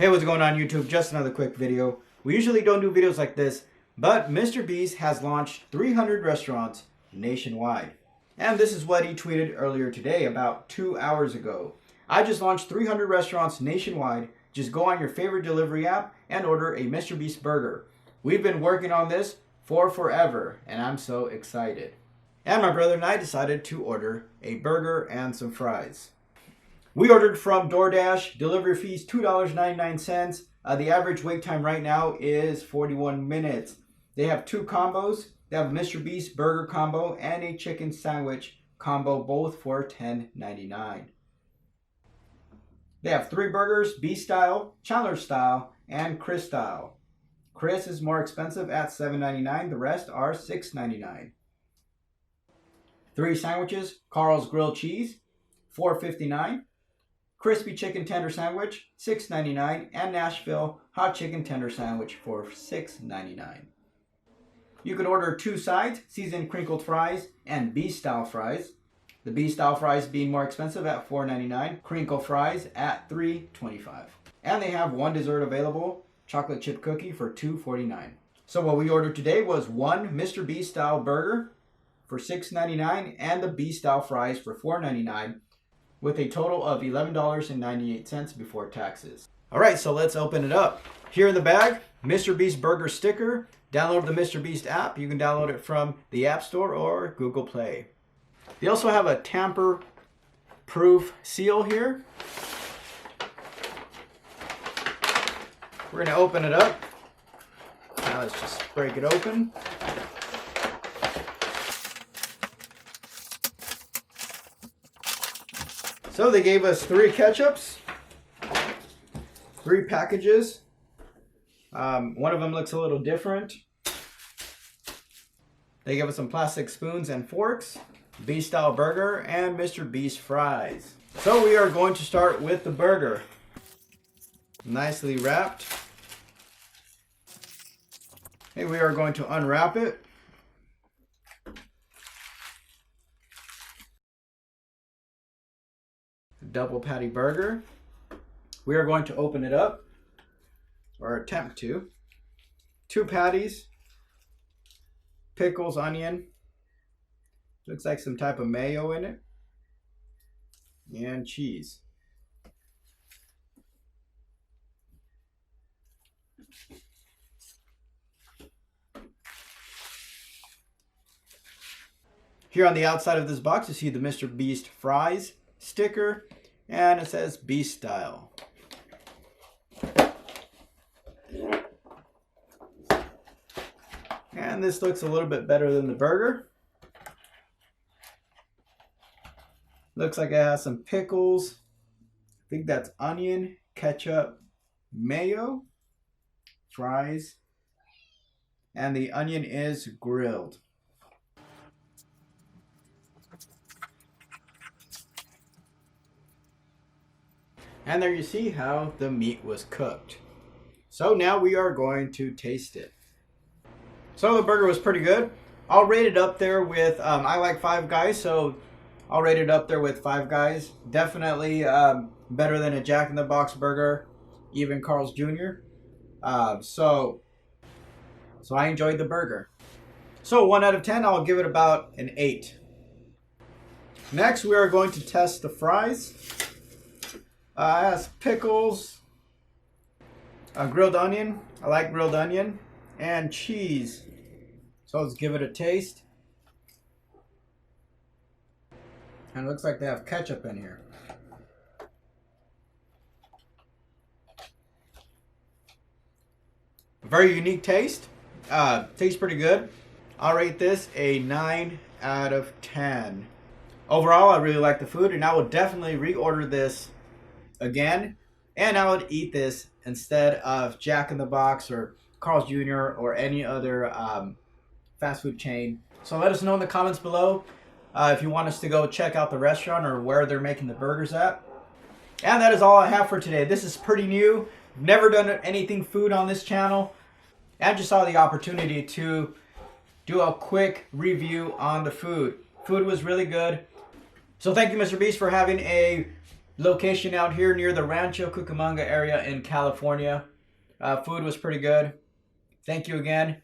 Hey, what's going on YouTube? Just another quick video. We usually don't do videos like this, but MrBeast has launched 300 restaurants nationwide. And this is what he tweeted earlier today, about 2 hours ago. I just launched 300 restaurants nationwide. Just go on your favorite delivery app and order a MrBeast Burger. We've been working on this for forever, and I'm so excited. And my brother and I decided to order a burger and some fries. We ordered from DoorDash. Delivery fees $2.99. The average wait time right now is 41 minutes. They have two combos. They have a MrBeast Burger combo and a chicken sandwich combo, both for $10.99. They have three burgers: Beast style, Chandler style, and Chris style. Chris is more expensive at $7.99. The rest are $6.99. Three sandwiches: Carl's grilled cheese, $4.59. Crispy chicken tender sandwich, $6.99, and Nashville hot chicken tender sandwich for $6.99. You can order two sides: seasoned crinkled fries and Beast style fries. The Beast style fries being more expensive at $4.99, crinkle fries at $3.25. And they have one dessert available: chocolate chip cookie for $2.49. So what we ordered today was one MrBeast style burger for $6.99 and the Beast style fries for $4.99. with a total of $11.98 before taxes. Alright, so let's open it up. Here in the bag, MrBeast Burger sticker. Download the MrBeast app. You can download it from the App Store or Google Play. They also have a tamper-proof seal here. We're going to open it up. Now let's just break it open. So they gave us three ketchups, three packages. One of them looks a little different. They gave us some plastic spoons and forks, Beast style burger, and MrBeast fries. So we are going to start with the burger. Nicely wrapped. Okay, we are going to unwrap it. Double patty burger. We are going to open it up, or attempt to. Two patties, pickles, onion, looks like some type of mayo in it, and cheese. Here on the outside of this box, you see the MrBeast fries sticker, and it says Beast style. And this looks a little bit better than the burger. Looks like it has some pickles. I think that's onion, ketchup, mayo, fries, and the onion is grilled. And there you see how the meat was cooked. So now we are going to taste it. So the burger was pretty good. I'll rate it up there with, I like Five Guys, so I'll rate it up there with Five Guys. Definitely better than a Jack in the Box burger, even Carl's Jr. So I enjoyed the burger. So 1 out of 10, I'll give it about an 8. Next, we are going to test the fries. It has pickles, grilled onion. I like grilled onion, and cheese. So let's give it a taste. And it looks like they have ketchup in here. Very unique taste. Tastes pretty good. I'll rate this a 9 out of 10. Overall, I really like the food, and I will definitely reorder this again, and I would eat this instead of Jack in the Box or Carl's Jr. or any other fast food chain. So let us know in the comments below if you want us to go check out the restaurant or where they're making the burgers at. And that is all I have for today. This is pretty new. Never done anything food on this channel, and just saw the opportunity to do a quick review on the food. Food was really good. So thank you, MrBeast, for having a location out here near the Rancho Cucamonga area in California. Food was pretty good. Thank you again.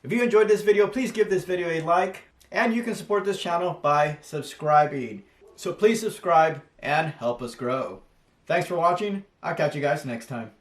If you enjoyed this video, please give this video a like, and you can support this channel by subscribing. So please subscribe and help us grow. Thanks for watching. I'll catch you guys next time.